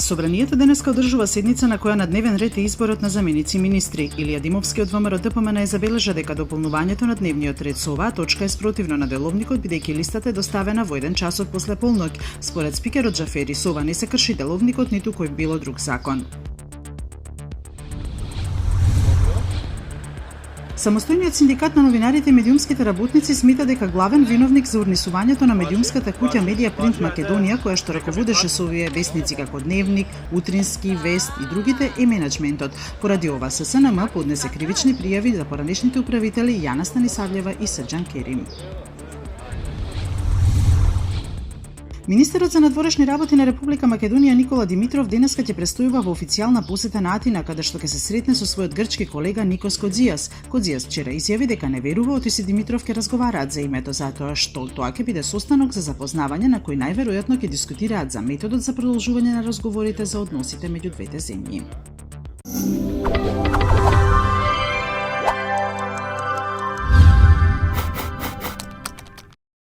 Собранието денеска одржува седница на која на дневен ред е изборот на заменици министри. Илија Димовски од ВМРО ДПМН забележа дека дополнувањето на дневниот ред со оваа точка е спротивно на деловникот, бидејќи листата е доставена во 1 часот после полноќ. Според спикерот Џафери, со ова не се крши деловникот ниту кој било друг закон. Самостојниот синдикат на новинарите и медиумските работници смета дека главен виновник за урнисувањето на медиумската куќа Медија Принт Македонија, која што раководеше со овие весници како Дневник, Утрински, Вест и другите, е менаџментот. Поради ова ССНМ поднесе кривични пријави за поранешните управители Јана Станисављева и Срџан Керим. Министерот за надворешни работи на Република Македонија Никола Димитров денеска ќе престојува во официјална посета на Атина, каде што ќе се сретне со својот грчки колега Никос Кодзијас. Кодзијас вчера изјави дека не верува Отис и Димитров ќе разговараат за името, затоа што тоа ќе биде состанок за запознавање на кој најверојатно ќе дискутираат за методот за продолжување на разговорите за односите меѓу двете земји.